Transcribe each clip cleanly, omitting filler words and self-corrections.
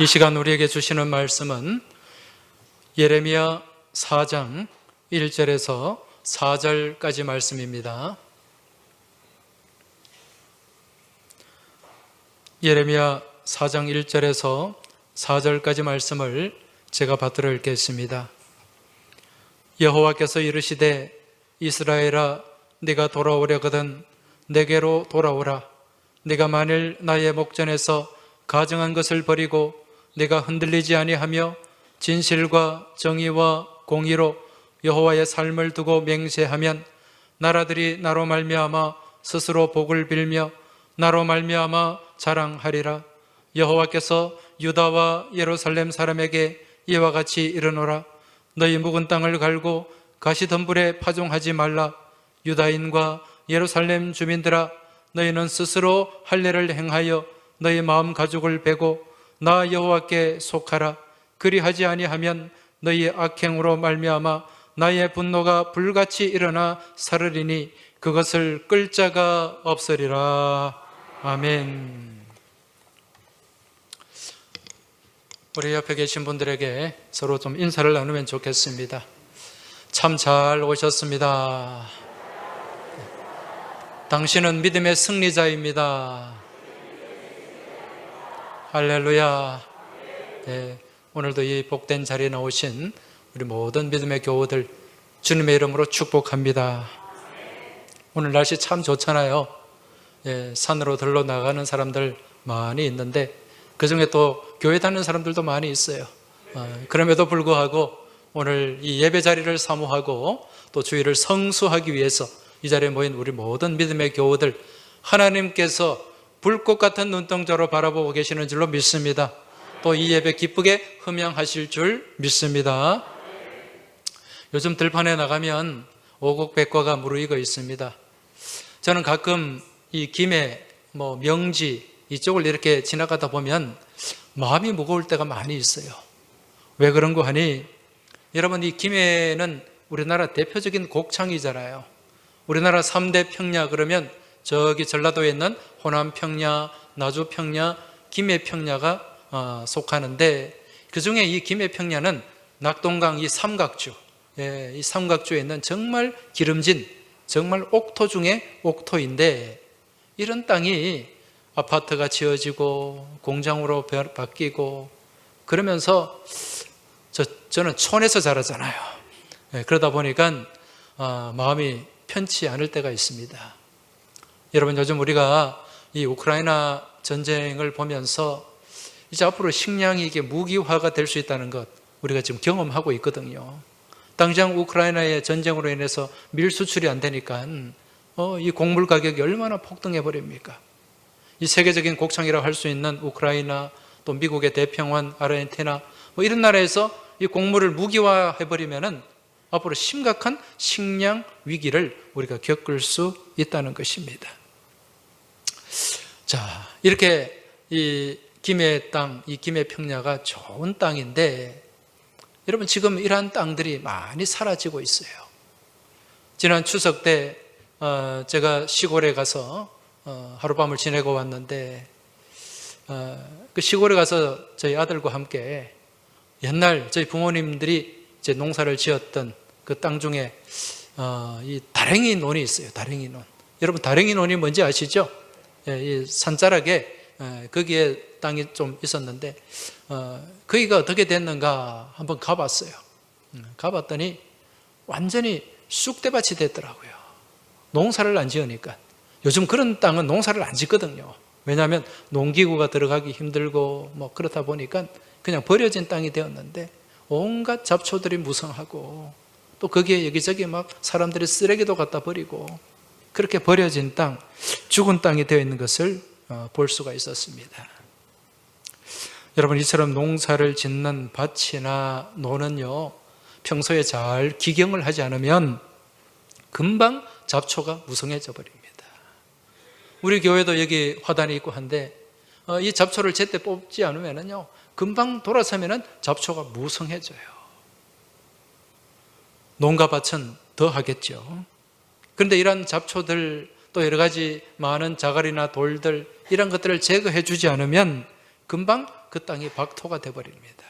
이 시간 우리에게 주시는 말씀은 예레미야 4장 1절에서 4절까지 말씀입니다. 예레미야 4장 1절에서 4절까지 말씀을 제가 받들어 읽겠습니다. 여호와께서 이르시되 이스라엘아 네가 돌아오려거든 내게로 돌아오라. 네가 만일 나의 목전에서 가증한 것을 버리고 네가 흔들리지 아니하며 진실과 정의와 공의로 여호와의 삶을 두고 맹세하면 나라들이 나로 말미암아 스스로 복을 빌며 나로 말미암아 자랑하리라. 여호와께서 유다와 예루살렘 사람에게 이와 같이 이르노라. 너희 묵은 땅을 갈고 가시덤불에 파종하지 말라. 유다인과 예루살렘 주민들아 너희는 스스로 할례를 행하여 너희 마음 가죽을 베고 나 여호와께 속하라. 그리하지 아니하면 너희 악행으로 말미암아 나의 분노가 불같이 일어나 사르리니 그것을 끌 자가 없으리라. 아멘. 우리 옆에 계신 분들에게 서로 좀 인사를 나누면 좋겠습니다. 참 잘 오셨습니다. 당신은 믿음의 승리자입니다. 할렐루야. 네, 오늘도 이 복된 자리에 나오신 우리 모든 믿음의 교우들 주님의 이름으로 축복합니다. 오늘 날씨 참 좋잖아요. 예, 산으로 들러 나가는 사람들 많이 있는데 그중에 또 교회 다니는 사람들도 많이 있어요. 그럼에도 불구하고 오늘 이 예배 자리를 사모하고 또 주일을 성수하기 위해서 이 자리에 모인 우리 모든 믿음의 교우들 하나님께서 불꽃 같은 눈동자로 바라보고 계시는 줄로 믿습니다. 또 이 예배 기쁘게 흠양하실 줄 믿습니다. 요즘 들판에 나가면 오곡백과가 무르익어 있습니다. 저는 가끔 이 김해, 명지 이쪽을 이렇게 지나가다 보면 마음이 무거울 때가 많이 있어요. 왜 그런고 하니 여러분 이 김해는 우리나라 대표적인 곡창이잖아요. 우리나라 3대 평야 그러면 저기 전라도에 있는 호남 평야, 나주 평야, 김해 평야가 속하는데 그 중에 이 김해 평야는 낙동강 이 삼각주, 이 삼각주에 있는 정말 기름진 정말 옥토 중에 옥토인데 이런 땅이 아파트가 지어지고 공장으로 바뀌고 그러면서 저는 촌에서 자라잖아요. 그러다 보니까 마음이 편치 않을 때가 있습니다. 여러분 요즘 우리가 이 우크라이나 전쟁을 보면서 이제 앞으로 식량이 이게 무기화가 될 수 있다는 것 우리가 지금 경험하고 있거든요. 당장 우크라이나의 전쟁으로 인해서 밀 수출이 안 되니까 이 곡물 가격이 얼마나 폭등해 버립니까? 이 세계적인 곡창이라고 할 수 있는 우크라이나 또 미국의 대평원, 아르헨티나 이런 나라에서 이 곡물을 무기화해 버리면은 앞으로 심각한 식량 위기를 우리가 겪을 수 있다는 것입니다. 자, 이렇게 이 김해 땅, 이 김해 평야가 좋은 땅인데 여러분 지금 이러한 땅들이 많이 사라지고 있어요. 지난 추석 때 제가 시골에 가서 하룻밤을 지내고 왔는데 그 시골에 가서 저희 아들과 함께 옛날 저희 부모님들이 이제 농사를 지었던 그 땅 중에 이 다랭이 논이 있어요. 다랭이 논. 여러분 다랭이 논이 뭔지 아시죠? 이 산자락에 거기에 땅이 좀 있었는데 거기가 어떻게 됐는가 한번 가봤어요. 가봤더니 완전히 쑥대밭이 됐더라고요. 농사를 안 지으니까. 요즘 그런 땅은 농사를 안 짓거든요. 왜냐하면 농기구가 들어가기 힘들고 그렇다 보니까 그냥 버려진 땅이 되었는데 온갖 잡초들이 무성하고 또 거기에 여기저기 사람들이 쓰레기도 갖다 버리고 그렇게 버려진 땅, 죽은 땅이 되어 있는 것을 볼 수가 있었습니다. 여러분 이처럼 농사를 짓는 밭이나 논은요 평소에 잘 기경을 하지 않으면 금방 잡초가 무성해져 버립니다. 우리 교회도 여기 화단이 있고 한데 이 잡초를 제때 뽑지 않으면요 금방 돌아서면은 잡초가 무성해져요. 농가 밭은 더 하겠죠. 그런데 이런 잡초들 또 여러 가지 많은 자갈이나 돌들 이런 것들을 제거해 주지 않으면 금방 그 땅이 박토가 되어버립니다.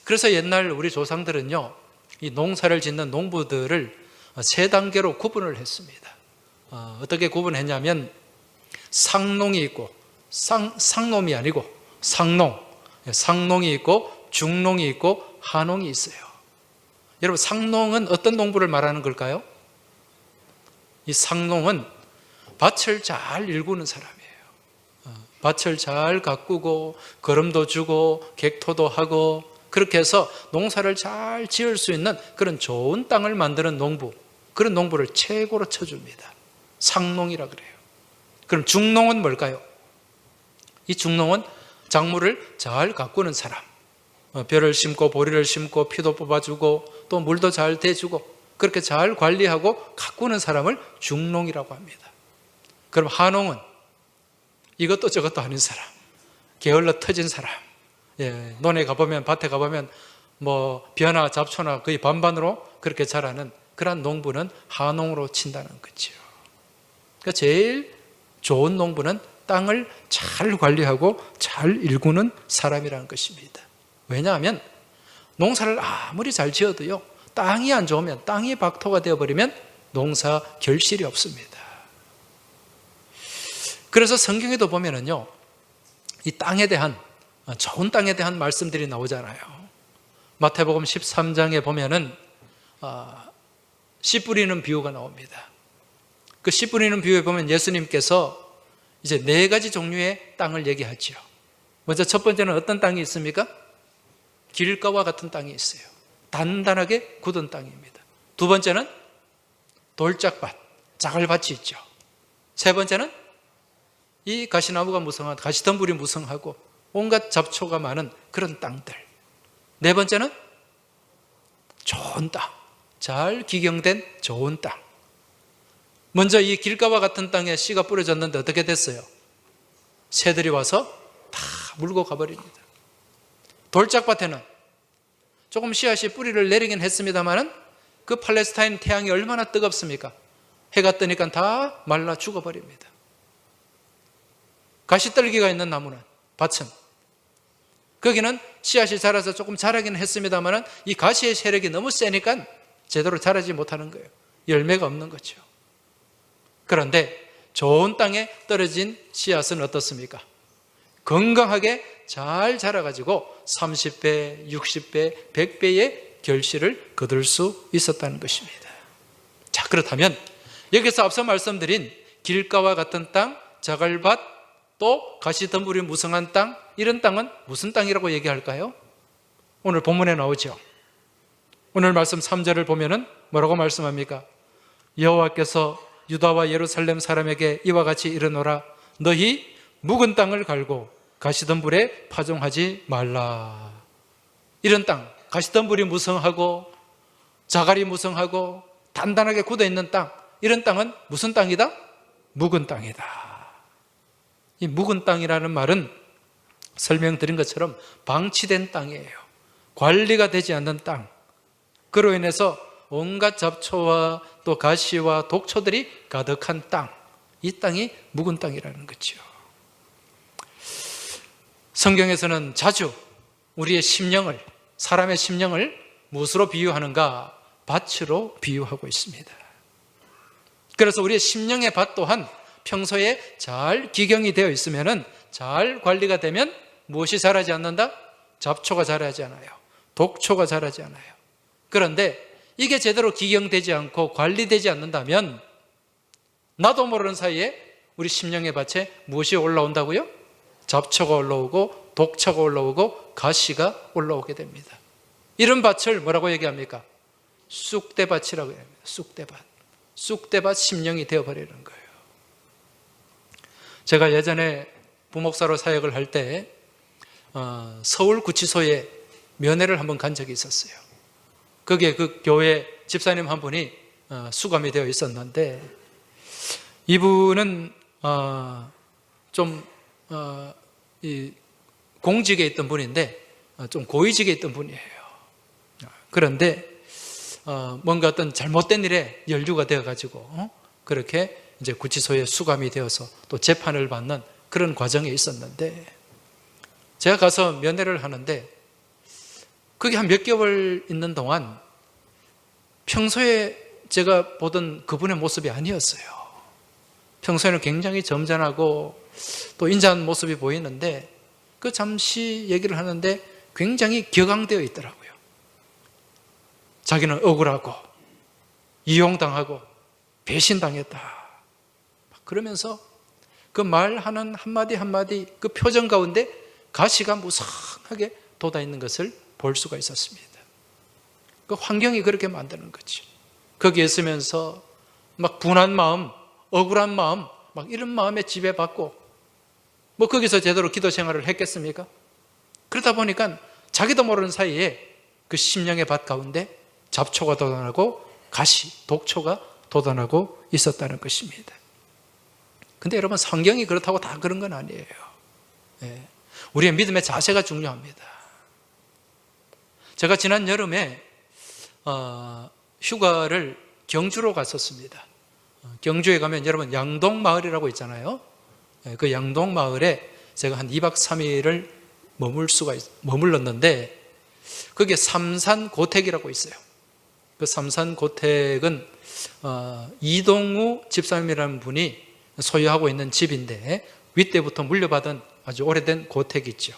그래서 옛날 우리 조상들은요, 이 농사를 짓는 농부들을 세 단계로 구분을 했습니다. 어떻게 구분했냐면 상농이 있고, 상놈이 아니고 상농, 상농이 있고 중농이 있고 하농이 있어요. 여러분, 상농은 어떤 농부를 말하는 걸까요? 이 상농은 밭을 잘 일구는 사람이에요. 밭을 잘 가꾸고 거름도 주고 객토도 하고 그렇게 해서 농사를 잘 지을 수 있는 그런 좋은 땅을 만드는 농부, 그런 농부를 최고로 쳐줍니다. 상농이라 그래요. 그럼 중농은 뭘까요? 이 중농은 작물을 잘 가꾸는 사람, 벼를 심고 보리를 심고 피도 뽑아주고 또 물도 잘 대주고 그렇게 잘 관리하고 가꾸는 사람을 중농이라고 합니다. 그럼 하농은 이것도 저것도 아닌 사람, 게을러 터진 사람, 논에 가보면, 밭에 가보면 뭐 벼나 잡초나 거의 반반으로 그렇게 자라는 그런 농부는 하농으로 친다는 거죠. 그러니까 제일 좋은 농부는 땅을 잘 관리하고 잘 일구는 사람이라는 것입니다. 왜냐하면 농사를 아무리 잘 지어도요, 땅이 안 좋으면, 땅이 박토가 되어버리면 농사 결실이 없습니다. 그래서 성경에도 보면은요, 이 땅에 대한, 좋은 땅에 대한 말씀들이 나오잖아요. 마태복음 13장에 보면은 씨 뿌리는 비유가 나옵니다. 그 씨 뿌리는 비유에 보면 예수님께서 이제 4가지 종류의 땅을 얘기하죠. 먼저 첫 번째는 어떤 땅이 있습니까? 길가와 같은 땅이 있어요. 단단하게 굳은 땅입니다. 두 번째는 돌짝밭, 자갈밭이 있죠. 세 번째는 이 가시나무가 무성한, 가시덤불이 무성하고 온갖 잡초가 많은 그런 땅들. 네 번째는 좋은 땅, 잘 기경된 좋은 땅. 먼저 이 길가와 같은 땅에 씨가 뿌려졌는데 어떻게 됐어요? 새들이 와서 다 물고 가버립니다. 돌짝밭에는 조금 씨앗이 뿌리를 내리긴 했습니다만 그 팔레스타인 태양이 얼마나 뜨겁습니까? 해가 뜨니까 다 말라 죽어버립니다. 가시떨기가 있는 나무는, 밭은, 거기는 씨앗이 자라서 조금 자라긴 했습니다만 이 가시의 세력이 너무 세니까 제대로 자라지 못하는 거예요. 열매가 없는 거죠. 그런데 좋은 땅에 떨어진 씨앗은 어떻습니까? 건강하게 잘 자라가지고 30배, 60배, 100배의 결실을 거둘 수 있었다는 것입니다. 자, 그렇다면 여기서 앞서 말씀드린 길가와 같은 땅, 자갈밭, 또 가시덤불이 무성한 땅, 이런 땅은 무슨 땅이라고 얘기할까요? 오늘 본문에 나오죠. 오늘 말씀 3절을 보면은 뭐라고 말씀합니까? 여호와께서 유다와 예루살렘 사람에게 이와 같이 이르노라. 너희 묵은 땅을 갈고 가시덤불에 파종하지 말라. 이런 땅, 가시덤불이 무성하고 자갈이 무성하고 단단하게 굳어있는 땅, 이런 땅은 무슨 땅이다? 묵은 땅이다. 이 묵은 땅이라는 말은 설명드린 것처럼 방치된 땅이에요. 관리가 되지 않는 땅. 그로 인해서 온갖 잡초와 또 가시와 독초들이 가득한 땅, 이 땅이 묵은 땅이라는 거죠. 성경에서는 자주 우리의 심령을, 사람의 심령을 무엇으로 비유하는가? 밭으로 비유하고 있습니다. 그래서 우리의 심령의 밭 또한 평소에 잘 기경이 되어 있으면, 잘 관리가 되면 무엇이 자라지 않는다? 잡초가 자라지 않아요. 독초가 자라지 않아요. 그런데 이게 제대로 기경되지 않고 관리되지 않는다면 나도 모르는 사이에 우리 심령의 밭에 무엇이 올라온다고요? 잡초가 올라오고 독초가 올라오고 가시가 올라오게 됩니다. 이런 밭을 뭐라고 얘기합니까? 쑥대밭이라고 합니다. 쑥대밭. 쑥대밭 심령이 되어버리는 거예요. 제가 예전에 부목사로 사역을 할 때 서울구치소에 면회를 한번 간 적이 있었어요. 거기에 그 교회 집사님 한 분이 수감이 되어 있었는데, 이분은 좀 공직에 있던 분인데 좀 고위직에 있던 분이에요. 그런데 뭔가 어떤 잘못된 일에 연루가 되어가지고 그렇게 이제 구치소에 수감이 되어서 또 재판을 받는 그런 과정에 있었는데, 제가 가서 면회를 하는데 거기 한 몇 개월 있는 동안 평소에 제가 보던 그분의 모습이 아니었어요. 평소에는 굉장히 점잖하고 또 인자한 모습이 보이는데 그 잠시 얘기를 하는데 굉장히 격앙되어 있더라고요. 자기는 억울하고 이용당하고 배신당했다. 그러면서 그 말하는 한마디 한마디 그 표정 가운데 가시가 무성하게 돋아있는 것을 볼 수가 있었습니다. 그 환경이 그렇게 만드는 거죠. 거기에 있으면서 막 분한 마음, 억울한 마음, 막 이런 마음에 지배받고 뭐 거기서 제대로 기도 생활을 했겠습니까? 그러다 보니까 자기도 모르는 사이에 그 심령의 밭 가운데 잡초가 돋아나고 가시, 독초가 돋아나고 있었다는 것입니다. 근데 여러분, 성경이 그렇다고 다 그런 건 아니에요. 예. 우리의 믿음의 자세가 중요합니다. 제가 지난 여름에 휴가를 경주로 갔었습니다. 경주에 가면 여러분 양동마을이라고 있잖아요. 예, 그 양동마을에 제가 한 2박 3일을 머물렀는데 거기에 삼산고택이라고 있어요. 그 삼산고택은 이동우 집사님이라는 분이 소유하고 있는 집인데 윗때부터 물려받은 아주 오래된 고택이 있죠.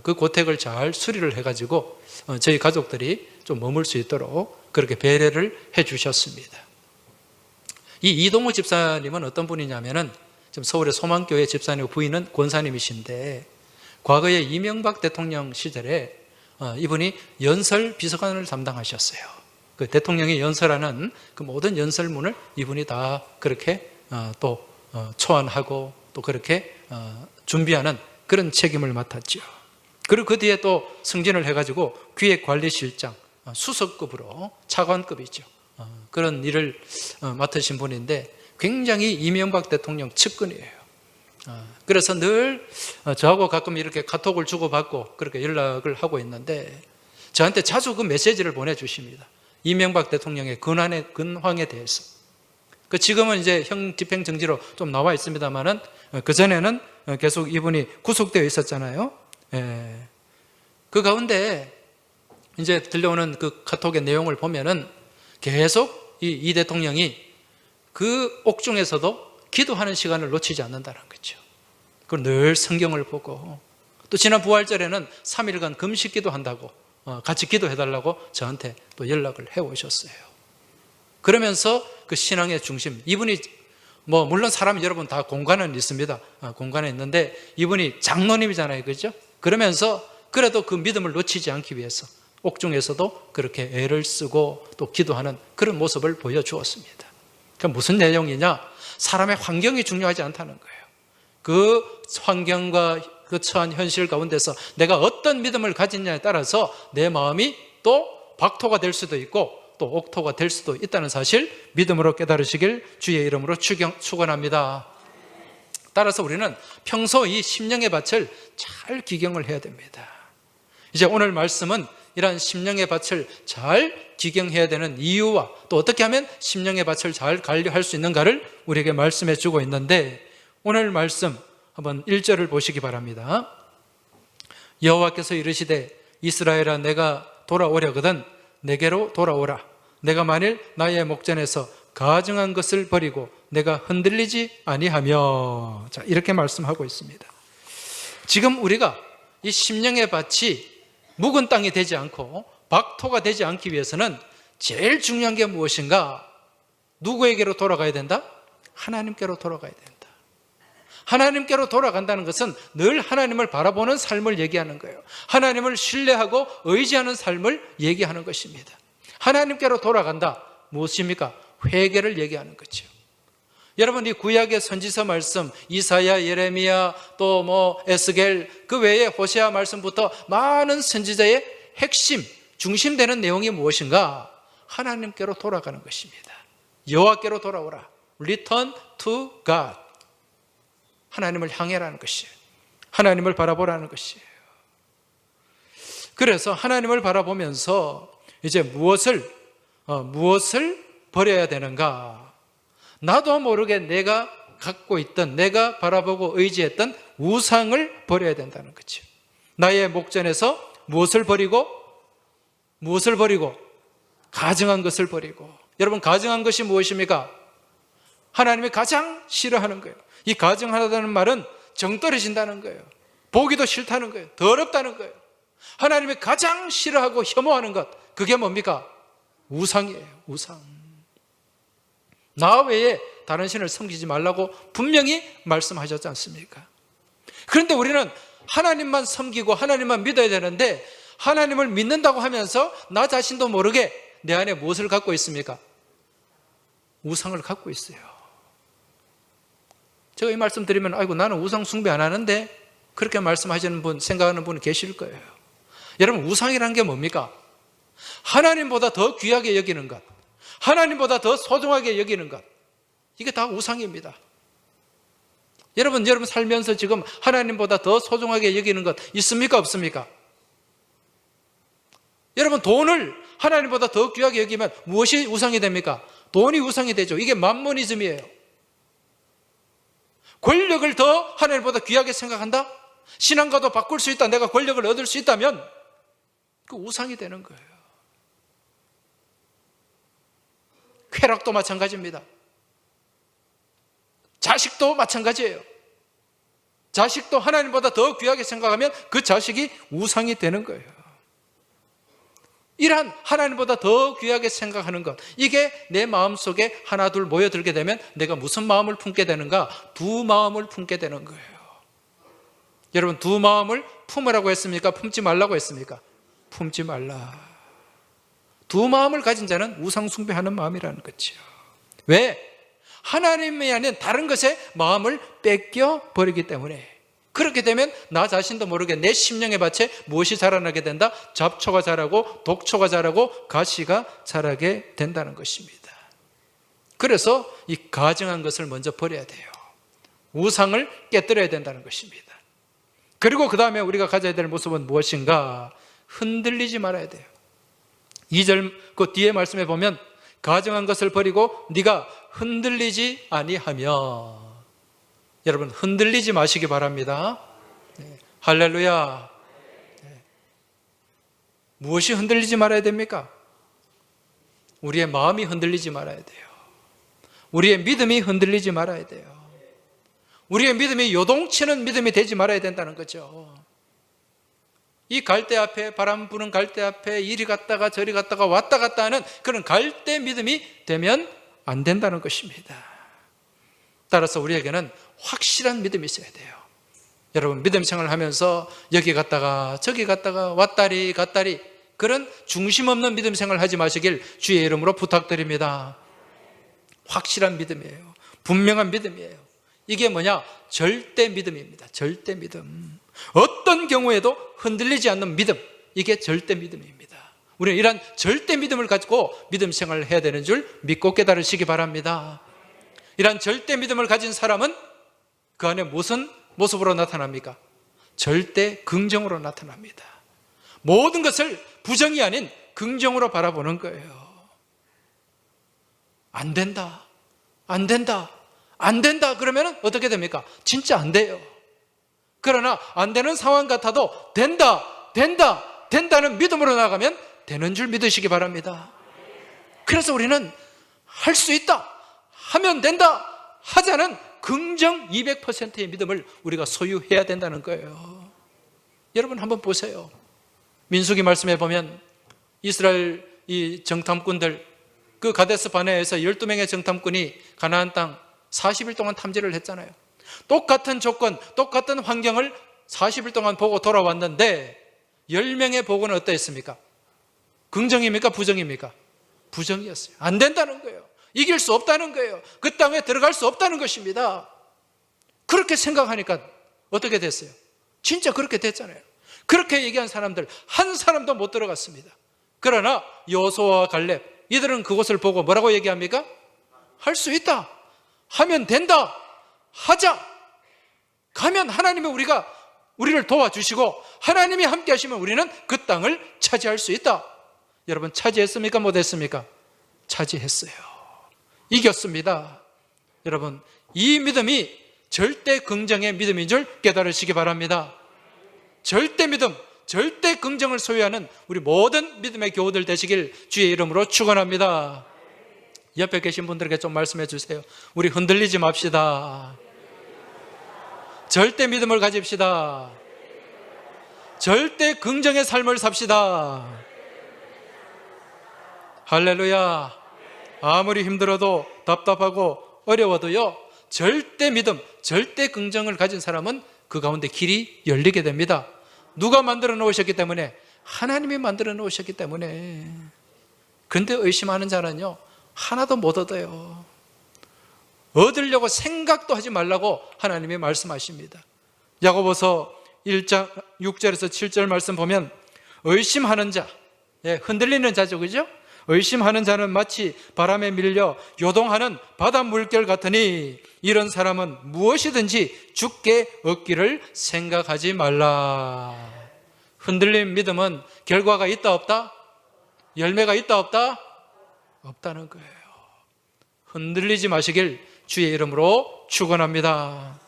그 고택을 잘 수리를 해가지고 저희 가족들이 좀 머물 수 있도록 그렇게 배려를 해 주셨습니다. 이 이동우 집사님은 어떤 분이냐면은 지금 서울의 소망교회 집사님 부인은 권사님이신데 과거에 이명박 대통령 시절에 이분이 연설 비서관을 담당하셨어요. 그 대통령이 연설하는 그 모든 연설문을 이분이 다 그렇게 또 초안하고 또 그렇게 준비하는 그런 책임을 맡았죠. 그리고 그 뒤에 또 승진을 해가지고 기획관리실장, 수석급으로 차관급이죠. 그런 일을 맡으신 분인데 굉장히 이명박 대통령 측근이에요. 그래서 늘 저하고 가끔 이렇게 카톡을 주고받고 그렇게 연락을 하고 있는데 저한테 자주 그 메시지를 보내주십니다. 이명박 대통령의 근황에 대해서. 그 지금은 이제 형 집행정지로 좀 나와 있습니다만은 그전에는 계속 이분이 구속되어 있었잖아요. 예. 그 가운데 이제 들려오는 그 카톡의 내용을 보면은 계속 이 대통령이 그 옥중에서도 기도하는 시간을 놓치지 않는다는 거죠. 그리고 늘 성경을 보고 또 지난 부활절에는 3일간 금식 기도한다고 같이 기도해달라고 저한테 또 연락을 해오셨어요. 그러면서 그 신앙의 중심, 이분이 뭐 물론 사람 여러분 다 공간은 있습니다. 공간에 있는데 이분이 장로님이잖아요, 그렇죠? 그러면서 그래도 그 믿음을 놓치지 않기 위해서 옥중에서도 그렇게 애를 쓰고 또 기도하는 그런 모습을 보여주었습니다. 그럼 무슨 내용이냐? 사람의 환경이 중요하지 않다는 거예요. 그 환경과 그 처한 현실 가운데서 내가 어떤 믿음을 가지냐에 따라서 내 마음이 또 박토가 될 수도 있고 또 옥토가 될 수도 있다는 사실 믿음으로 깨달으시길 주의 이름으로 축원합니다. 따라서 우리는 평소 이 심령의 밭을 잘 기경을 해야 됩니다. 이제 오늘 말씀은 이러한 심령의 밭을 잘 기경해야 되는 이유와 또 어떻게 하면 심령의 밭을 잘 관리할 수 있는가를 우리에게 말씀해 주고 있는데 오늘 말씀 한번 1절을 보시기 바랍니다. 여호와께서 이르시되 이스라엘아 내가 돌아오려거든 내게로 돌아오라. 내가 만일 나의 목전에서 가증한 것을 버리고 내가 흔들리지 아니하며. 자, 이렇게 말씀하고 있습니다. 지금 우리가 이 심령의 밭이 묵은 땅이 되지 않고 박토가 되지 않기 위해서는 제일 중요한 게 무엇인가? 누구에게로 돌아가야 된다? 하나님께로 돌아가야 된다. 하나님께로 돌아간다는 것은 늘 하나님을 바라보는 삶을 얘기하는 거예요. 하나님을 신뢰하고 의지하는 삶을 얘기하는 것입니다. 하나님께로 돌아간다. 무엇입니까? 회개를 얘기하는 거죠. 여러분 이 구약의 선지서 말씀 이사야, 예레미야 또 뭐 에스겔 그 외에 호세아 말씀부터 많은 선지자의 핵심, 중심되는 내용이 무엇인가? 하나님께로 돌아가는 것입니다. 여호와께로 돌아오라. Return to God. 하나님을 향해라는 것이에요. 하나님을 바라보라는 것이에요. 그래서 하나님을 바라보면서 이제 무엇을 버려야 되는가? 나도 모르게 내가 갖고 있던, 내가 바라보고 의지했던 우상을 버려야 된다는 거죠. 나의 목전에서 무엇을 버리고? 무엇을 버리고? 가증한 것을 버리고. 여러분, 가증한 것이 무엇입니까? 하나님이 가장 싫어하는 거예요. 이 가증하다는 말은 정 떨어진다는 거예요. 보기도 싫다는 거예요. 더럽다는 거예요. 하나님이 가장 싫어하고 혐오하는 것, 그게 뭡니까? 우상이에요. 우상. 나 외에 다른 신을 섬기지 말라고 분명히 말씀하셨지 않습니까? 그런데 우리는 하나님만 섬기고 하나님만 믿어야 되는데, 하나님을 믿는다고 하면서 나 자신도 모르게 내 안에 무엇을 갖고 있습니까? 우상을 갖고 있어요. 제가 이 말씀 드리면, 아이고 나는 우상 숭배 안 하는데, 그렇게 말씀하시는 분, 생각하는 분 계실 거예요. 여러분, 우상이라는 게 뭡니까? 하나님보다 더 귀하게 여기는 것, 하나님보다 더 소중하게 여기는 것, 이게 다 우상입니다. 여러분 살면서 지금 하나님보다 더 소중하게 여기는 것 있습니까? 없습니까? 여러분, 돈을 하나님보다 더 귀하게 여기면 무엇이 우상이 됩니까? 돈이 우상이 되죠. 이게 맘모니즘이에요. 권력을 더 하나님보다 귀하게 생각한다? 신앙과도 바꿀 수 있다, 내가 권력을 얻을 수 있다면 그 우상이 되는 거예요. 쾌락도 마찬가지입니다. 자식도 마찬가지예요. 자식도 하나님보다 더 귀하게 생각하면 그 자식이 우상이 되는 거예요. 이러한 하나님보다 더 귀하게 생각하는 것, 이게 내 마음속에 하나 둘 모여들게 되면 내가 무슨 마음을 품게 되는가? 두 마음을 품게 되는 거예요. 여러분, 두 마음을 품으라고 했습니까? 품지 말라고 했습니까? 품지 말라. 두 마음을 가진 자는 우상 숭배하는 마음이라는 거죠. 왜? 하나님이 아닌 다른 것에 마음을 뺏겨 버리기 때문에. 그렇게 되면 나 자신도 모르게 내 심령의 밭에 무엇이 자라나게 된다? 잡초가 자라고 독초가 자라고 가시가 자라게 된다는 것입니다. 그래서 이 가증한 것을 먼저 버려야 돼요. 우상을 깨뜨려야 된다는 것입니다. 그리고 그 다음에 우리가 가져야 될 모습은 무엇인가? 흔들리지 말아야 돼요. 2절 그 뒤에 말씀에 보면, 가증한 것을 버리고 네가 흔들리지 아니하며. 여러분, 흔들리지 마시기 바랍니다. 네. 할렐루야. 네. 무엇이 흔들리지 말아야 됩니까? 우리의 마음이 흔들리지 말아야 돼요. 우리의 믿음이 흔들리지 말아야 돼요. 우리의 믿음이 요동치는 믿음이 되지 말아야 된다는 거죠. 이 갈대 앞에, 바람 부는 갈대 앞에 이리 갔다가 저리 갔다가 왔다 갔다 하는 그런 갈대 믿음이 되면 안 된다는 것입니다. 따라서 우리에게는 확실한 믿음이 있어야 돼요. 여러분, 믿음 생활을 하면서 여기 갔다가 저기 갔다가 왔다리 갔다리 그런 중심 없는 믿음 생활을 하지 마시길 주의 이름으로 부탁드립니다. 확실한 믿음이에요. 분명한 믿음이에요. 이게 뭐냐? 절대 믿음입니다. 절대 믿음. 어떤 경우에도 흔들리지 않는 믿음, 이게 절대 믿음입니다. 우리는 이런 절대 믿음을 가지고 믿음 생활을 해야 되는 줄 믿고 깨달으시기 바랍니다. 이런 절대 믿음을 가진 사람은 그 안에 무슨 모습으로 나타납니까? 절대 긍정으로 나타납니다. 모든 것을 부정이 아닌 긍정으로 바라보는 거예요. 안 된다, 안 된다, 안 된다 그러면 어떻게 됩니까? 진짜 안 돼요. 그러나 안 되는 상황 같아도 된다, 된다, 된다는 믿음으로 나가면 되는 줄 믿으시기 바랍니다. 그래서 우리는 할 수 있다, 하면 된다, 하자는 긍정 200%의 믿음을 우리가 소유해야 된다는 거예요. 여러분 한번 보세요. 민수기 말씀에 보면 이스라엘 이 정탐꾼들, 그 가데스 바네아에서 12명의 정탐꾼이 가나안 땅 40일 동안 탐지를 했잖아요. 똑같은 조건, 똑같은 환경을 40일 동안 보고 돌아왔는데 10명의 보고는 어떠했습니까? 긍정입니까? 부정입니까? 부정이었어요. 안 된다는 거예요. 이길 수 없다는 거예요. 그 땅에 들어갈 수 없다는 것입니다. 그렇게 생각하니까 어떻게 됐어요? 진짜 그렇게 됐잖아요. 그렇게 얘기한 사람들 한 사람도 못 들어갔습니다. 그러나 여호수아와 갈렙, 이들은 그것을 보고 뭐라고 얘기합니까? 할 수 있다, 하면 된다, 하자, 가면 하나님이 우리를 도와주시고 하나님이 함께 하시면 우리는 그 땅을 차지할 수 있다. 여러분, 차지했습니까? 못했습니까? 차지했어요. 이겼습니다. 여러분, 이 믿음이 절대 긍정의 믿음인 줄 깨달으시기 바랍니다. 절대 믿음, 절대 긍정을 소유하는 우리 모든 믿음의 교우들 되시길 주의 이름으로 축원합니다. 옆에 계신 분들에게 좀 말씀해 주세요. 우리 흔들리지 맙시다. 절대 믿음을 가집시다. 절대 긍정의 삶을 삽시다. 할렐루야. 아무리 힘들어도 답답하고 어려워도요, 절대 믿음, 절대 긍정을 가진 사람은 그 가운데 길이 열리게 됩니다. 누가 만들어 놓으셨기 때문에? 하나님이 만들어 놓으셨기 때문에. 그런데 의심하는 자는요, 하나도 못 얻어요. 얻으려고 생각도 하지 말라고 하나님이 말씀하십니다. 야고보서 1장 6절에서 7절 말씀 보면 의심하는 자, 흔들리는 자죠, 그죠? 의심하는 자는 마치 바람에 밀려 요동하는 바다 물결 같으니 이런 사람은 무엇이든지 주께 얻기를 생각하지 말라. 흔들린 믿음은 결과가 있다 없다? 열매가 있다 없다? 없다는 거예요. 흔들리지 마시길 주의 이름으로 축원합니다.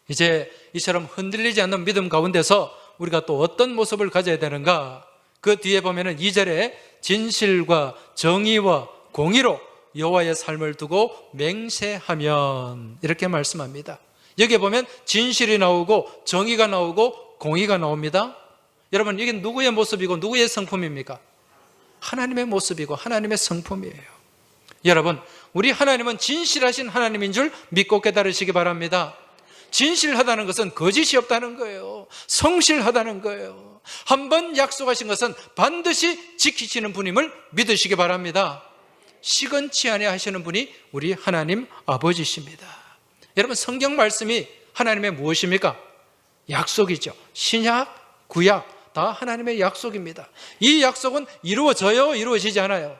이제 이처럼 흔들리지 않는 믿음 가운데서 우리가 또 어떤 모습을 가져야 되는가? 그 뒤에 보면은 2절에 진실과 정의와 공의로 여호와의 삶을 두고 맹세하면, 이렇게 말씀합니다. 여기에 보면 진실이 나오고 정의가 나오고 공의가 나옵니다. 여러분, 이게 누구의 모습이고 누구의 성품입니까? 하나님의 모습이고 하나님의 성품이에요. 여러분, 우리 하나님은 진실하신 하나님인 줄 믿고 깨달으시기 바랍니다. 진실하다는 것은 거짓이 없다는 거예요. 성실하다는 거예요. 한번 약속하신 것은 반드시 지키시는 분임을 믿으시기 바랍니다. 시건치 아니하시는 분이 우리 하나님 아버지십니다. 여러분, 성경 말씀이 하나님의 무엇입니까? 약속이죠. 신약, 구약 다 하나님의 약속입니다. 이 약속은 이루어져요, 이루어지지 않아요?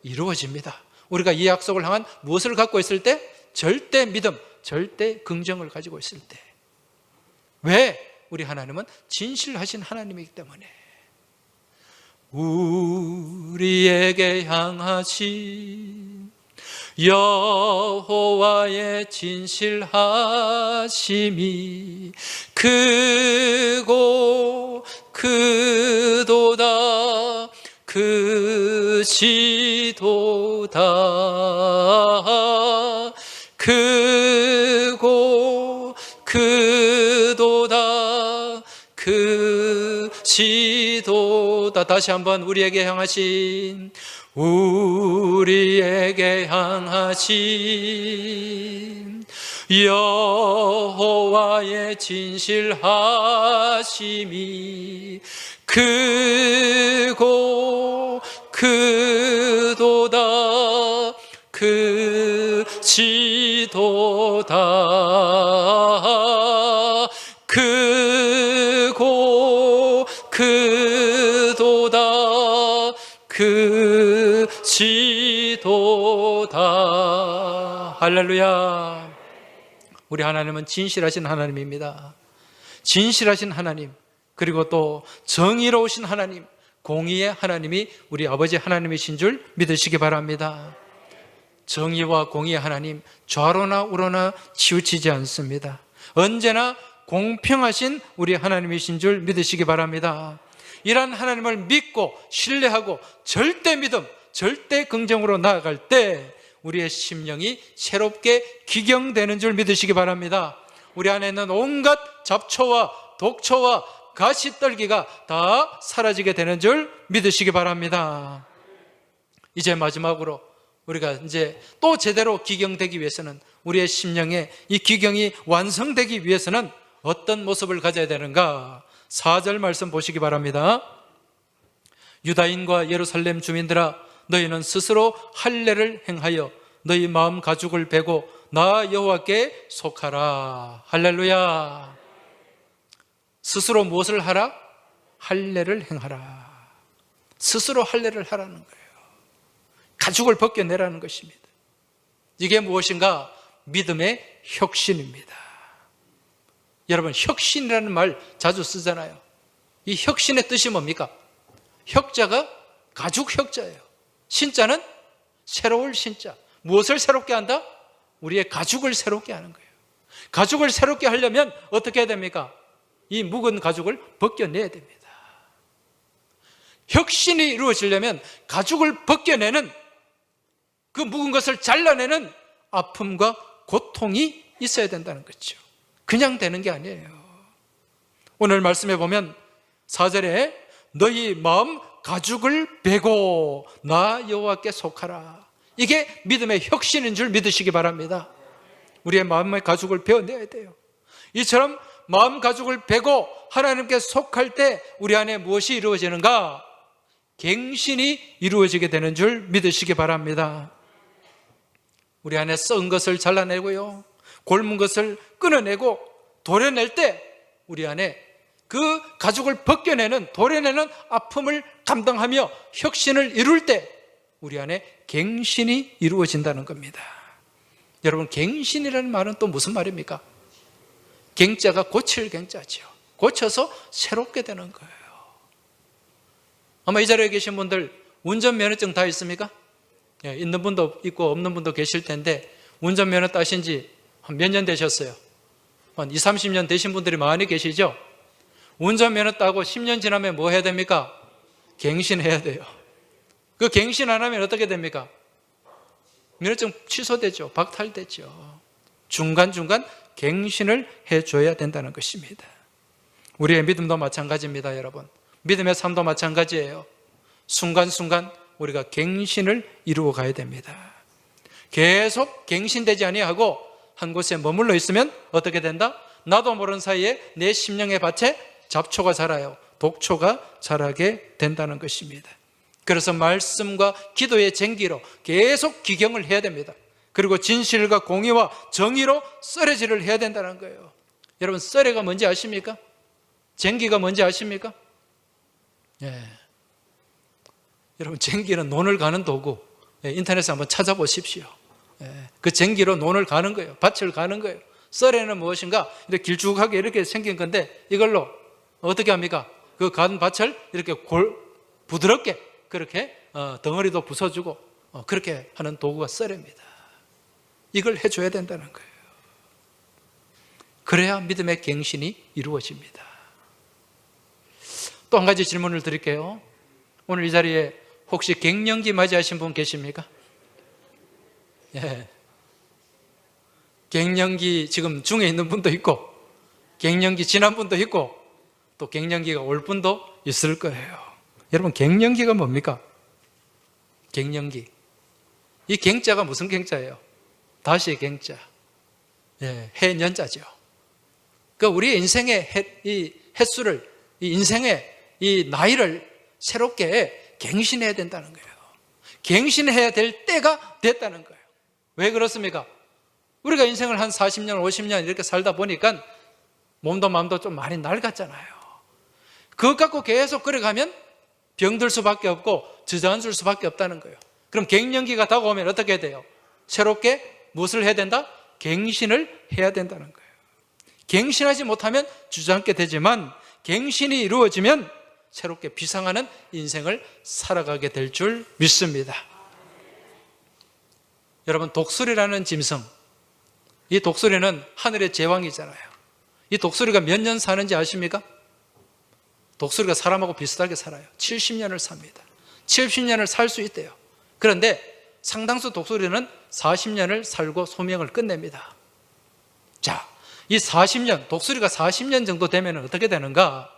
이루어집니다. 우리가 이 약속을 향한 무엇을 갖고 있을 때? 절대 믿음, 절대 긍정을 가지고 있을 때. 왜? 우리 하나님은 진실하신 하나님이기 때문에. 우리에게 향하신 여호와의 진실하심이 크고 크도다, 크시도다, 크고 크도다, 크시도다. 다시 한번, 우리에게 향하신, 우리에게 향하신 여호와의 진실하심이 크고 크도다, 크시도다, 크고 크도다, 크시도다. 할렐루야. 우리 하나님은 진실하신 하나님입니다. 진실하신 하나님, 그리고 또 정의로우신 하나님, 공의의 하나님이 우리 아버지 하나님이신 줄 믿으시기 바랍니다. 정의와 공의의 하나님, 좌로나 우로나 치우치지 않습니다. 언제나 공평하신 우리 하나님이신 줄 믿으시기 바랍니다. 이런 하나님을 믿고 신뢰하고 절대 믿음, 절대 긍정으로 나아갈 때 우리의 심령이 새롭게 기경되는 줄 믿으시기 바랍니다. 우리 안에 있는 온갖 잡초와 독초와 가시떨기가 다 사라지게 되는 줄 믿으시기 바랍니다. 이제 마지막으로 우리가 이제 또 제대로 기경되기 위해서는, 우리의 심령에 이 기경이 완성되기 위해서는 어떤 모습을 가져야 되는가? 4절 말씀 보시기 바랍니다. 유다인과 예루살렘 주민들아, 너희는 스스로 할례를 행하여 너희 마음 가죽을 베고 나 여호와께 속하라. 할렐루야. 스스로 무엇을 하라? 할례를 행하라. 스스로 할례를 하라는 거예요. 가죽을 벗겨내라는 것입니다. 이게 무엇인가? 믿음의 혁신입니다. 여러분, 혁신이라는 말 자주 쓰잖아요. 이 혁신의 뜻이 뭡니까? 혁자가 가죽 혁자예요. 신자는 새로울 신자. 무엇을 새롭게 한다? 우리의 가죽을 새롭게 하는 거예요. 가죽을 새롭게 하려면 어떻게 해야 됩니까? 이 묵은 가죽을 벗겨내야 됩니다. 혁신이 이루어지려면 가죽을 벗겨내는, 그 묵은 것을 잘라내는 아픔과 고통이 있어야 된다는 거죠. 그냥 되는 게 아니에요. 오늘 말씀해 보면 4절에 너희 마음 가죽을 베고 나 여호와께 속하라. 이게 믿음의 혁신인 줄 믿으시기 바랍니다. 우리의 마음의 가죽을 베어내야 돼요. 이처럼 마음 가죽을 베고 하나님께 속할 때 우리 안에 무엇이 이루어지는가? 갱신이 이루어지게 되는 줄 믿으시기 바랍니다. 우리 안에 썩은 것을 잘라내고요, 골문 것을 끊어내고 도려낼 때 우리 안에 그 가죽을 벗겨내는, 도려내는 아픔을 감당하며 혁신을 이룰 때 우리 안에 갱신이 이루어진다는 겁니다. 여러분, 갱신이라는 말은 또 무슨 말입니까? 갱자가 고칠 갱자죠. 고쳐서 새롭게 되는 거예요. 아마 이 자리에 계신 분들 운전면허증 다 있습니까? 예, 있는 분도 있고 없는 분도 계실 텐데 운전면허 따신 지 한 몇 년 되셨어요? 한 20, 30년 되신 분들이 많이 계시죠? 운전면허 따고 10년 지나면 뭐 해야 됩니까? 갱신해야 돼요. 그 갱신 안 하면 어떻게 됩니까? 면허증 취소되죠. 박탈되죠. 중간중간 갱신을 해줘야 된다는 것입니다. 우리의 믿음도 마찬가지입니다, 여러분. 믿음의 삶도 마찬가지예요. 순간순간 우리가 갱신을 이루어 가야 됩니다. 계속 갱신되지 아니하고 한 곳에 머물러 있으면 어떻게 된다? 나도 모르는 사이에 내 심령의 밭에 잡초가 자라요. 독초가 자라게 된다는 것입니다. 그래서 말씀과 기도의 쟁기로 계속 기경을 해야 됩니다. 그리고 진실과 공의와 정의로 썰어질을 해야 된다는 거예요. 여러분, 썰어가 뭔지 아십니까? 쟁기가 뭔지 아십니까? 예. 여러분, 쟁기는 논을 가는 도구. 예, 인터넷에 한번 찾아보십시오. 예, 그 쟁기로 논을 가는 거예요. 밭을 가는 거예요. 썰에는 무엇인가? 이렇게 길쭉하게 이렇게 생긴 건데 이걸로 어떻게 합니까? 그 간 밭을 이렇게 부드럽게 그렇게 덩어리도 부숴주고 그렇게 하는 도구가 썰입니다. 이걸 해줘야 된다는 거예요. 그래야 믿음의 갱신이 이루어집니다. 또 한 가지 질문을 드릴게요. 오늘 이 자리에 혹시 갱년기 맞이하신 분 계십니까? 예. 갱년기 지금 중에 있는 분도 있고 갱년기 지난 분도 있고 또 갱년기가 올 분도 있을 거예요. 여러분, 갱년기가 뭡니까? 갱년기. 이 갱자가 무슨 갱자예요? 다시 갱자. 예, 해년자죠. 그러니까 우리 인생의 이 횟수를, 이 인생의 이 나이를 새롭게 갱신해야 된다는 거예요. 갱신해야 될 때가 됐다는 거예요. 왜 그렇습니까? 우리가 인생을 한 40년, 50년 이렇게 살다 보니까 몸도 마음도 좀 많이 낡았잖아요. 그것 갖고 계속 그래가면 병들 수밖에 없고 주저앉을 수밖에 없다는 거예요. 그럼 갱년기가 다가오면 어떻게 돼요? 새롭게 무엇을 해야 된다? 갱신을 해야 된다는 거예요. 갱신하지 못하면 주저앉게 되지만 갱신이 이루어지면 새롭게 비상하는 인생을 살아가게 될 줄 믿습니다. 여러분, 독수리라는 짐승, 이 독수리는 하늘의 제왕이잖아요. 이 독수리가 몇 년 사는지 아십니까? 독수리가 사람하고 비슷하게 살아요. 70년을 삽니다. 70년을 살 수 있대요. 그런데 상당수 독수리는 40년을 살고 소명을 끝냅니다. 자, 이 40년, 독수리가 40년 정도 되면 어떻게 되는가?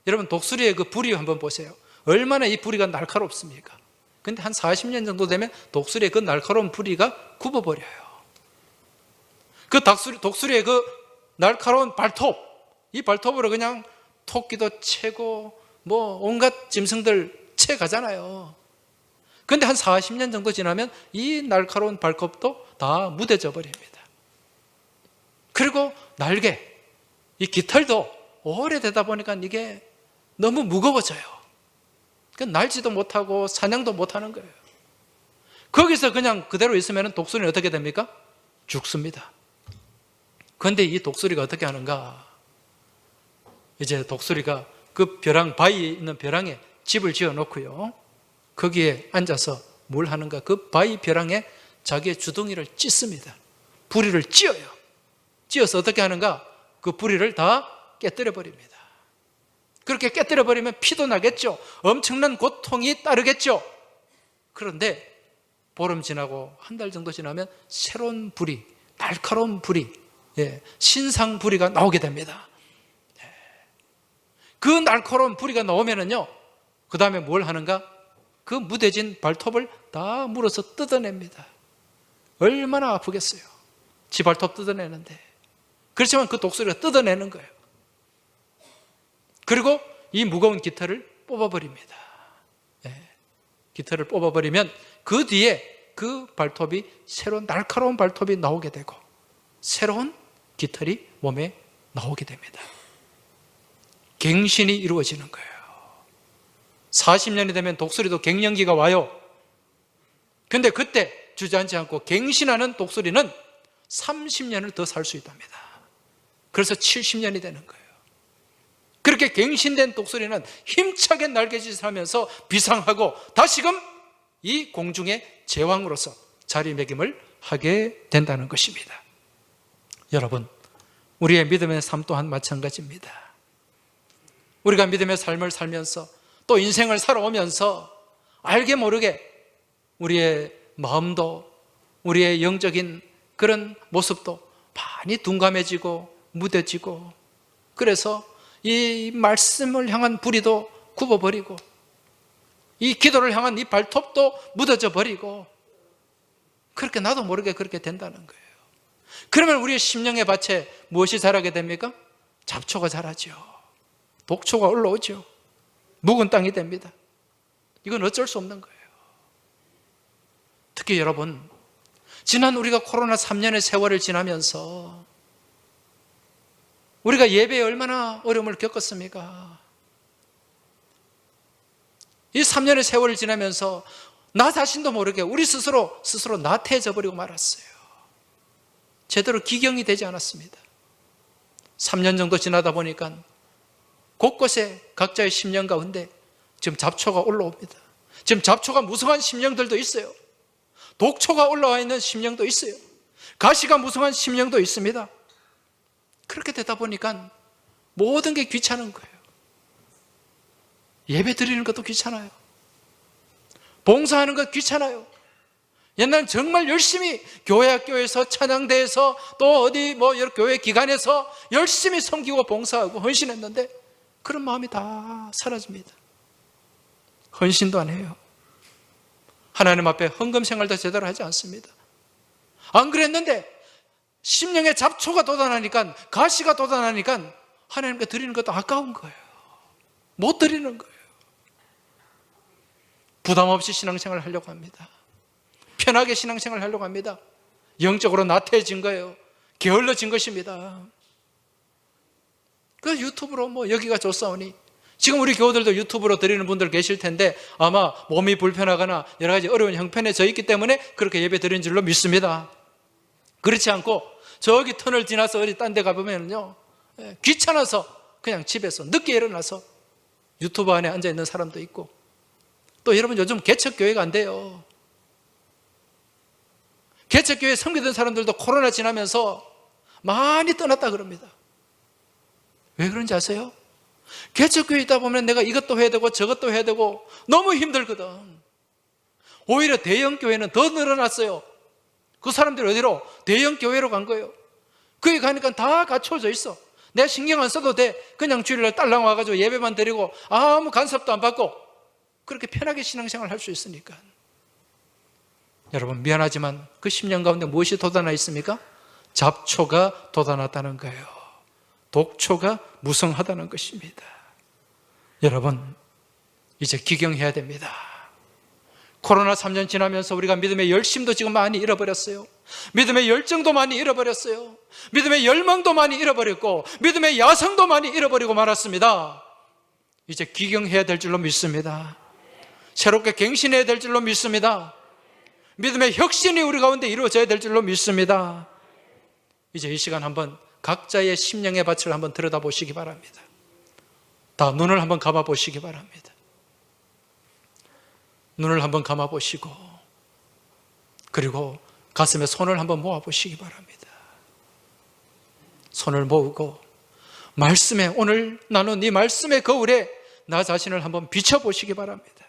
여러분, 독수리의 그 부리 한번 보세요. 얼마나 이 부리가 날카롭습니까? 근데 한 40년 정도 되면 독수리의 그 날카로운 부리가 굽어버려요. 그 독수리의 그 날카로운 발톱, 이 발톱으로 그냥 토끼도 채고 뭐 온갖 짐승들 채가잖아요. 그런데 한 40년 정도 지나면 이 날카로운 발톱도 다 무뎌져 버립니다. 그리고 날개, 이 깃털도 오래되다 보니까 이게 너무 무거워져요. 날지도 못하고 사냥도 못하는 거예요. 거기서 그냥 그대로 있으면 독수리는 어떻게 됩니까? 죽습니다. 그런데 이 독수리가 어떻게 하는가? 이제 독수리가 그 벼랑, 바위에 있는 벼랑에 집을 지어 놓고요, 거기에 앉아서 뭘 하는가? 그 바위 벼랑에 자기의 주둥이를 찢습니다. 부리를 찧어요. 찧어서 어떻게 하는가? 그 부리를 다 깨뜨려 버립니다. 그렇게 깨뜨려 버리면 피도 나겠죠. 엄청난 고통이 따르겠죠. 그런데 보름 지나고 한 달 정도 지나면 새로운 불이, 날카로운 불이, 신상 불이가 나오게 됩니다. 그 날카로운 불이가 나오면은요, 그 다음에 뭘 하는가? 그 무뎌진 발톱을 다 물어서 뜯어냅니다. 얼마나 아프겠어요. 지 발톱 뜯어내는데. 그렇지만 그 독수리가 뜯어내는 거예요. 그리고 이 무거운 깃털을 뽑아버립니다. 깃털을 뽑아버리면 그 뒤에 그 발톱이 새로운 날카로운 발톱이 나오게 되고 새로운 깃털이 몸에 나오게 됩니다. 갱신이 이루어지는 거예요. 40년이 되면 독수리도 갱년기가 와요. 근데 그때 주저앉지 않고 갱신하는 독수리는 30년을 더 살 수 있답니다. 그래서 70년이 되는 거예요. 그렇게 갱신된 독수리는 힘차게 날개짓을 하면서 비상하고 다시금 이 공중의 제왕으로서 자리매김을 하게 된다는 것입니다. 여러분, 우리의 믿음의 삶 또한 마찬가지입니다. 우리가 믿음의 삶을 살면서 또 인생을 살아오면서 알게 모르게 우리의 마음도 우리의 영적인 그런 모습도 많이 둔감해지고 무뎌지고, 그래서 이 말씀을 향한 불이도 굽어버리고 이 기도를 향한 이 발톱도 묻어져 버리고, 그렇게 나도 모르게 그렇게 된다는 거예요. 그러면 우리의 심령의 밭에 무엇이 자라게 됩니까? 잡초가 자라죠. 독초가 올라오죠. 묵은 땅이 됩니다. 이건 어쩔 수 없는 거예요. 특히 여러분, 지난 우리가 코로나 3년의 세월을 지나면서 우리가 예배에 얼마나 어려움을 겪었습니까? 이 3년의 세월을 지나면서 나 자신도 모르게 우리 스스로 나태해져 버리고 말았어요. 제대로 기경이 되지 않았습니다. 3년 정도 지나다 보니까 곳곳에 각자의 심령 가운데 지금 잡초가 올라옵니다. 지금 잡초가 무성한 심령들도 있어요. 독초가 올라와 있는 심령도 있어요. 가시가 무성한 심령도 있습니다. 그렇게 되다 보니까 모든 게 귀찮은 거예요. 예배 드리는 것도 귀찮아요. 봉사하는 것 귀찮아요. 옛날엔 정말 열심히 교회 학교에서 찬양대에서 또 어디 여러 교회 기관에서 열심히 섬기고 봉사하고 헌신했는데 그런 마음이 다 사라집니다. 헌신도 안 해요. 하나님 앞에 헌금 생활도 제대로 하지 않습니다. 안 그랬는데 심령에 잡초가 돋아나니까, 가시가 돋아나니까 하나님께 드리는 것도 아까운 거예요. 못 드리는 거예요. 부담 없이 신앙생활을 하려고 합니다. 편하게 신앙생활을 하려고 합니다. 영적으로 나태해진 거예요. 게을러진 것입니다. 그 유튜브로 여기가 좋사오니, 지금 우리 교우들도 유튜브로 드리는 분들 계실 텐데 아마 몸이 불편하거나 여러 가지 어려운 형편에 있기 때문에 그렇게 예배 드리는 줄로 믿습니다. 그렇지 않고 저기 터널 지나서 어디 딴 데 가보면요, 귀찮아서 그냥 집에서 늦게 일어나서 유튜브 안에 앉아있는 사람도 있고, 또 여러분 요즘 개척교회가 안 돼요. 개척교회 섬기던 사람들도 코로나 지나면서 많이 떠났다 그럽니다. 왜 그런지 아세요? 개척교회 있다 보면 내가 이것도 해야 되고 저것도 해야 되고 너무 힘들거든. 오히려 대형교회는 더 늘어났어요. 그 사람들이 어디로? 대형교회로 간 거예요. 거기 가니까 다 갖춰져 있어. 내가 신경 안 써도 돼. 그냥 주일날 딸랑 와가지고 예배만 드리고 아무 간섭도 안 받고 그렇게 편하게 신앙생활 할 수 있으니까. 여러분, 미안하지만 그 10년 가운데 무엇이 돋아나 있습니까? 잡초가 돋아났다는 거예요. 독초가 무성하다는 것입니다. 여러분, 이제 기경해야 됩니다. 코로나 3년 지나면서 우리가 믿음의 열심도 지금 많이 잃어버렸어요. 믿음의 열정도 많이 잃어버렸어요. 믿음의 열망도 많이 잃어버렸고 믿음의 야성도 많이 잃어버리고 말았습니다. 이제 기경해야 될 줄로 믿습니다. 새롭게 갱신해야 될 줄로 믿습니다. 믿음의 혁신이 우리 가운데 이루어져야 될 줄로 믿습니다. 이제 이 시간 한번 각자의 심령의 밭을 한번 들여다보시기 바랍니다. 다 눈을 한번 감아보시기 바랍니다. 눈을 한번 감아보시고 그리고 가슴에 손을 한번 모아보시기 바랍니다. 손을 모으고 말씀에, 오늘 나눈 이 말씀의 거울에 나 자신을 한번 비춰보시기 바랍니다.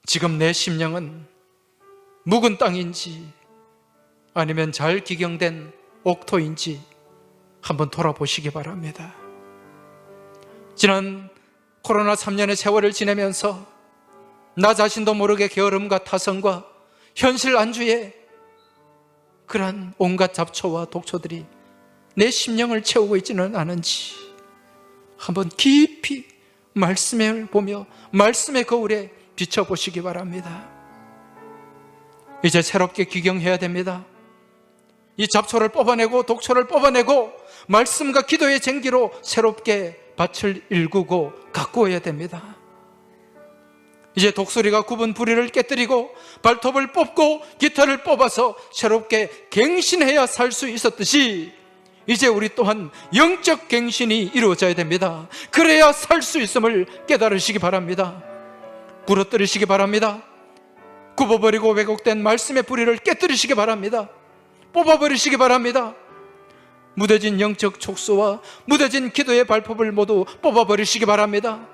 지금 내 심령은 묵은 땅인지 아니면 잘 기경된 옥토인지 한번 돌아보시기 바랍니다. 지난 코로나 3년의 세월을 지내면서 나 자신도 모르게 게으름과 타성과 현실 안주에 그러한 온갖 잡초와 독초들이 내 심령을 채우고 있지는 않은지 한번 깊이 말씀을 보며 말씀의 거울에 비춰보시기 바랍니다. 이제 새롭게 기경해야 됩니다. 이 잡초를 뽑아내고 독초를 뽑아내고 말씀과 기도의 쟁기로 새롭게 밭을 일구고 가꾸어야 됩니다. 이제 독수리가 굽은 부리를 깨뜨리고 발톱을 뽑고 깃털을 뽑아서 새롭게 갱신해야 살 수 있었듯이 이제 우리 또한 영적 갱신이 이루어져야 됩니다. 그래야 살 수 있음을 깨달으시기 바랍니다. 부러뜨리시기 바랍니다. 굽어버리고 왜곡된 말씀의 뿌리를 깨뜨리시기 바랍니다. 뽑아버리시기 바랍니다. 무뎌진 영적 촉수와 무뎌진 기도의 발톱을 모두 뽑아버리시기 바랍니다.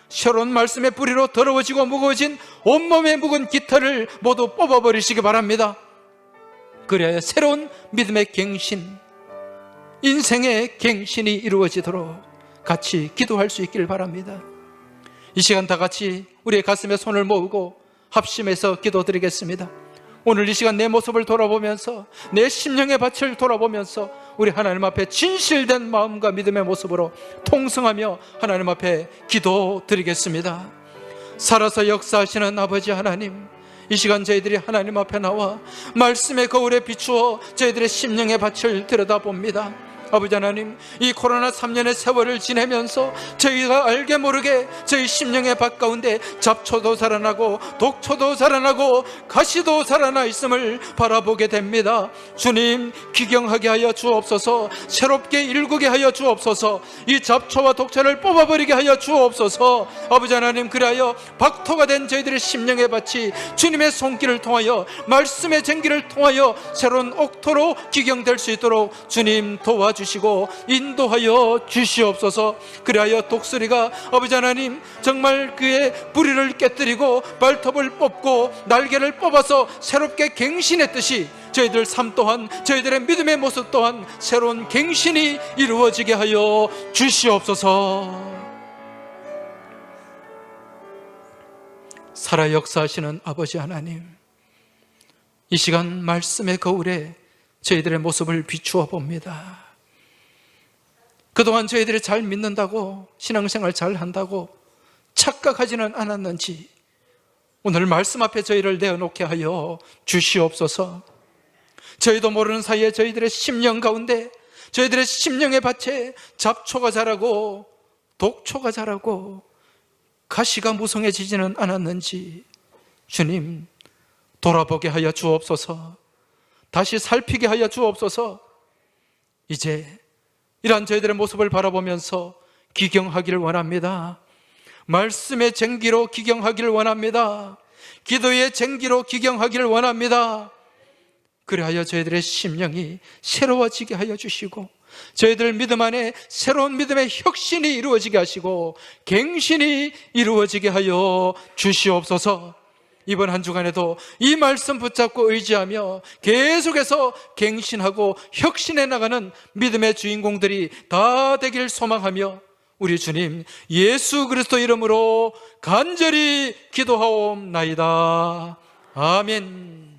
새로운 말씀의 뿌리로 더러워지고 무거워진 온몸에 묵은 깃털을 모두 뽑아버리시기 바랍니다. 그래야 새로운 믿음의 갱신, 인생의 갱신이 이루어지도록 같이 기도할 수 있기를 바랍니다. 이 시간 다 같이 우리의 가슴에 손을 모으고 합심해서 기도드리겠습니다. 오늘 이 시간 내 모습을 돌아보면서 내 심령의 밭을 돌아보면서 우리 하나님 앞에 진실된 마음과 믿음의 모습으로 통성하며 하나님 앞에 기도드리겠습니다. 살아서 역사하시는 아버지 하나님, 이 시간 저희들이 하나님 앞에 나와 말씀의 거울에 비추어 저희들의 심령의 밭을 들여다봅니다. 아버지 하나님, 이 코로나 3년의 세월을 지내면서 저희가 알게 모르게 저희 심령의 밭 가운데 잡초도 살아나고 독초도 살아나고 가시도 살아나 있음을 바라보게 됩니다. 주님, 기경하게 하여 주옵소서. 새롭게 일구게 하여 주옵소서. 이 잡초와 독초를 뽑아버리게 하여 주옵소서. 아버지 하나님, 그리하여 박토가 된 저희들의 심령의 밭이 주님의 손길을 통하여 말씀의 쟁기를 통하여 새로운 옥토로 기경될 수 있도록 주님 도와주시고 인도하여 주시옵소서. 그리하여 독수리가 아버지 하나님 정말 그의 뿌리를 깨뜨리고 발톱을 뽑고 날개를 뽑아서 새롭게 갱신했듯이 저희들 삶 또한, 저희들의 믿음의 모습 또한 새로운 갱신이 이루어지게 하여 주시옵소서. 살아 역사하시는 아버지 하나님, 이 시간 말씀의 거울에 저희들의 모습을 비추어 봅니다. 그동안 저희들이 잘 믿는다고, 신앙생활 잘 한다고 착각하지는 않았는지 오늘 말씀 앞에 저희를 내어놓게 하여 주시옵소서. 저희도 모르는 사이에 저희들의 심령 가운데, 저희들의 심령의 밭에 잡초가 자라고 독초가 자라고 가시가 무성해지지는 않았는지 주님 돌아보게 하여 주옵소서. 다시 살피게 하여 주옵소서. 이제 이러한 저희들의 모습을 바라보면서 기경하기를 원합니다. 말씀의 쟁기로 기경하기를 원합니다. 기도의 쟁기로 기경하기를 원합니다. 그리하여 저희들의 심령이 새로워지게 하여 주시고 저희들 믿음 안에 새로운 믿음의 혁신이 이루어지게 하시고 갱신이 이루어지게 하여 주시옵소서. 이번 한 주간에도 이 말씀 붙잡고 의지하며 계속해서 갱신하고 혁신해 나가는 믿음의 주인공들이 다 되길 소망하며 우리 주님 예수 그리스도 이름으로 간절히 기도하옵나이다. 아멘.